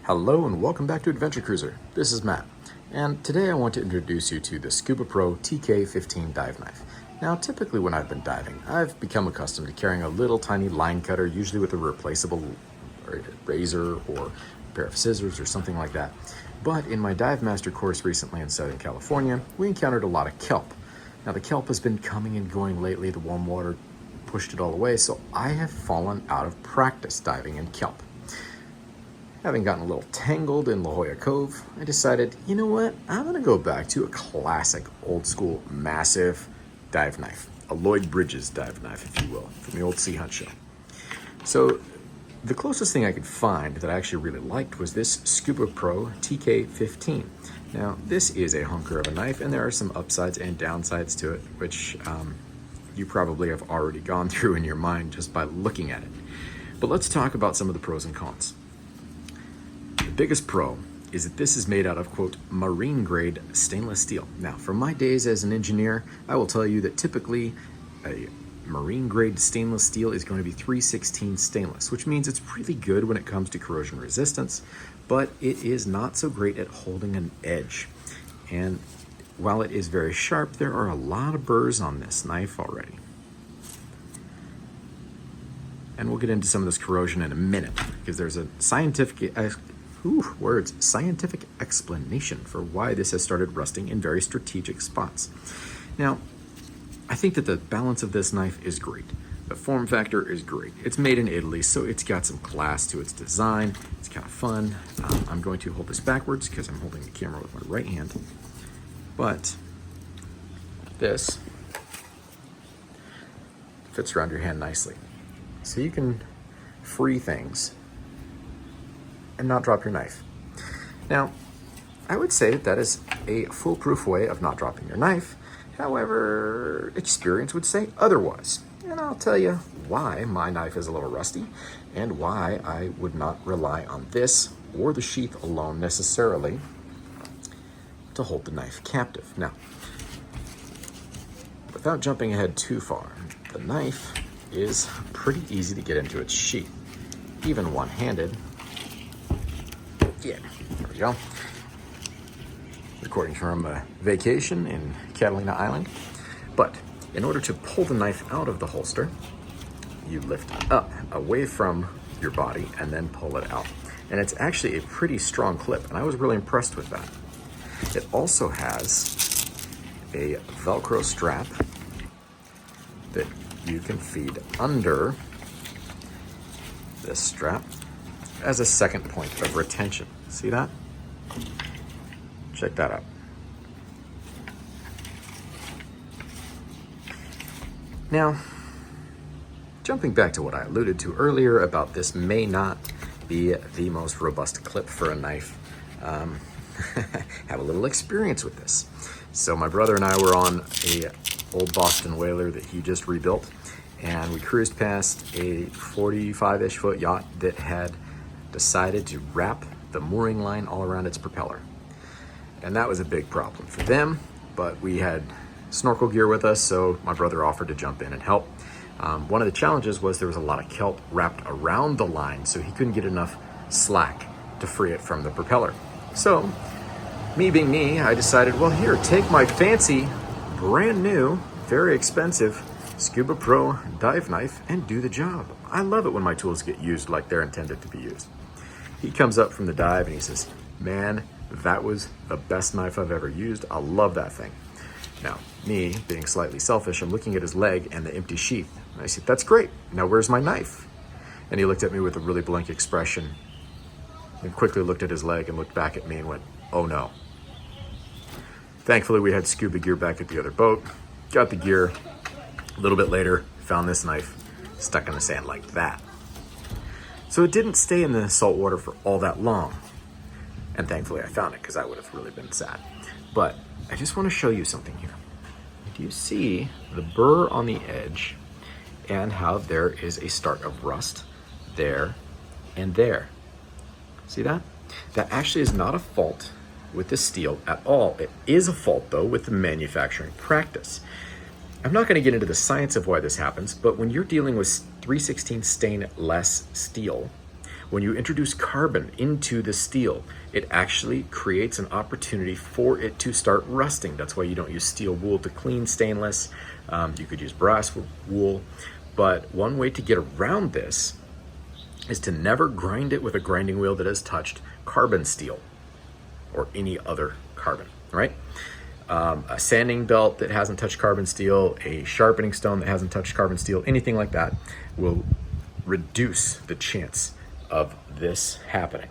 Hello and welcome back to AdventureCruiser. This is Matt, and today I want to introduce you to the SCUBAPRO TK15 dive knife. Now, typically when I've been diving, I've become accustomed to carrying a little tiny line cutter, usually with a replaceable razor or a pair of scissors or something like that. But in my Dive Master course recently in Southern California, we encountered a lot of kelp. Now, the kelp has been coming and going lately. The warm water pushed it all away, so I have fallen out of practice diving in kelp. Having gotten a little tangled in La Jolla Cove, I decided, you know what, I'm gonna go back to a classic, old school, massive dive knife. A Lloyd Bridges dive knife, if you will, from the old Sea Hunt show. So the closest thing I could find that I actually really liked was this SCUBAPRO TK15. Now, this is a hunker of a knife, and there are some upsides and downsides to it, which you probably have already gone through in your mind just by looking at it. But let's talk about some of the pros and cons. The biggest pro is that this is made out of, quote, marine grade stainless steel. Now, from my days as an engineer, I will tell you that typically a marine grade stainless steel is going to be 316 stainless, which means it's really good when it comes to corrosion resistance, but it is not so great at holding an edge. And while it is very sharp, there are a lot of burrs on this knife already. And we'll get into some of this corrosion in a minute, because there's a scientific explanation for why this has started rusting in very strategic spots. Now, I think that the balance of this knife is great. The form factor is great. It's made in Italy, so it's got some class to its design. It's kind of fun. I'm going to hold this backwards because I'm holding the camera with my right hand. But this fits around your hand nicely. So you can free things and not drop your knife. Now, I would say that that is a foolproof way of not dropping your knife. However, experience would say otherwise. And I'll tell you why my knife is a little rusty and why I would not rely on this or the sheath alone necessarily to hold the knife captive. Now, without jumping ahead too far, the knife is pretty easy to get into its sheath, even one-handed. Yeah, there we go. Recording from a vacation in Catalina Island. But in order to pull the knife out of the holster, you lift up away from your body and then pull it out. And it's actually a pretty strong clip, and I was really impressed with that. It also has a Velcro strap that you can feed under this strap as a second point of retention. See that? Check that out. Now, jumping back to what I alluded to earlier about this may not be the most robust clip for a knife. Have a little experience with this. So my brother and I were on a old Boston whaler that he just rebuilt, and we cruised past a 45-ish foot yacht that had decided to wrap the mooring line all around its propeller. And that was a big problem for them, but we had snorkel gear with us, so my brother offered to jump in and help. One of the challenges was there was a lot of kelp wrapped around the line, so he couldn't get enough slack to free it from the propeller. So, me being me, I decided, well, here, take my fancy, brand new, very expensive SCUBAPRO dive knife and do the job. I love it when my tools get used like they're intended to be used. He comes up from the dive and he says, man, that was the best knife I've ever used. I love that thing. Now, me being slightly selfish, I'm looking at his leg and the empty sheath. And I said, that's great. Now where's my knife? And he looked at me with a really blank expression and quickly looked at his leg and looked back at me and went, oh no. Thankfully, we had scuba gear back at the other boat, got the gear. A little bit later, found this knife stuck in the sand like that. So it didn't stay in the salt water for all that long. And thankfully I found it, because I would have really been sad. But I just want to show you something here. Do you see the burr on the edge and how there is a start of rust there and there? See that? That actually is not a fault with the steel at all. It is a fault, though, with the manufacturing practice. I'm not going to get into the science of why this happens, but when you're dealing with 316 stainless steel, When you introduce carbon into the steel, it actually creates an opportunity for it to start rusting. That's why you don't use steel wool to clean stainless. You could use brass wool, but one way to get around this is to never grind it with a grinding wheel that has touched carbon steel or any other carbon, right? A sanding belt that hasn't touched carbon steel, a sharpening stone that hasn't touched carbon steel, anything like that will reduce the chance of this happening.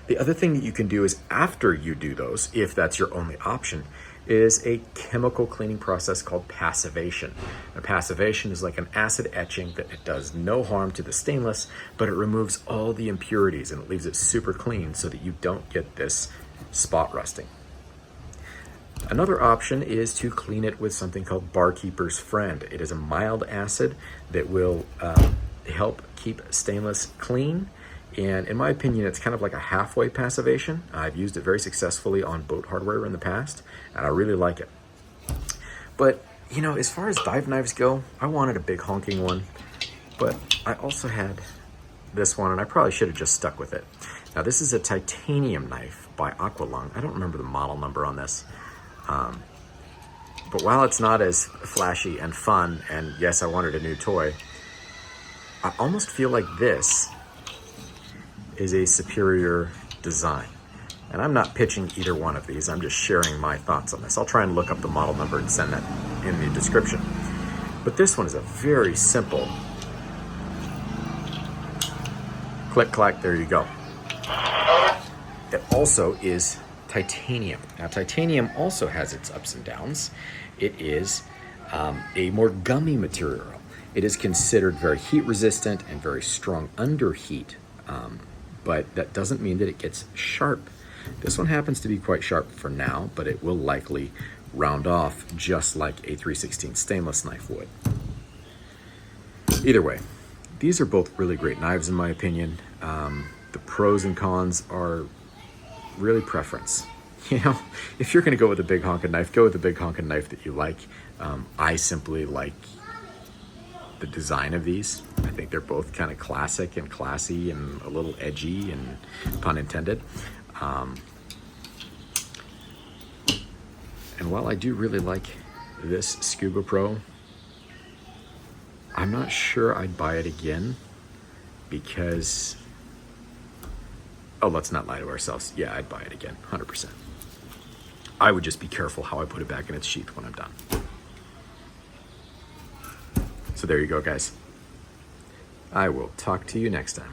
The other thing that you can do is after you do those, if that's your only option, is a chemical cleaning process called passivation. Now, passivation is like an acid etching that it does no harm to the stainless, but it removes all the impurities and it leaves it super clean so that you don't get this spot rusting. Another option is to clean it with something called Barkeeper's Friend. It is a mild acid that will help keep stainless clean. And in my opinion, it's kind of like a halfway passivation. I've used it very successfully on boat hardware in the past, and I really like it. But, you know, as far as dive knives go, I wanted a big honking one, but I also had this one, and I probably should have just stuck with it. Now, this is a titanium knife by Aqualung. I don't remember the model number on this. But while it's not as flashy and fun, and yes, I wanted a new toy, I almost feel like this is a superior design. And I'm not pitching either one of these, I'm just sharing my thoughts on this. I'll try and look up the model number and send that in the description. But this one is a very simple click, clack, there you go. It also is titanium. Now, titanium also has its ups and downs. It is a more gummy material. It is considered very heat resistant and very strong under heat, but that doesn't mean that it gets sharp. This one happens to be quite sharp for now, but it will likely round off just like a 3/16 stainless knife would. Either way, these are both really great knives in my opinion. The pros and cons are really preference. You know, if you're gonna go with a big honking knife, go with the big honking knife that you like. I simply like the design of these. I think they're both kind of classic and classy and a little edgy, and pun intended. And while I do really like this Scuba Pro, I'm not sure I'd buy it again because, oh, let's not lie to ourselves. Yeah, I'd buy it again, 100%. I would just be careful how I put it back in its sheath when I'm done. So there you go, guys. I will talk to you next time.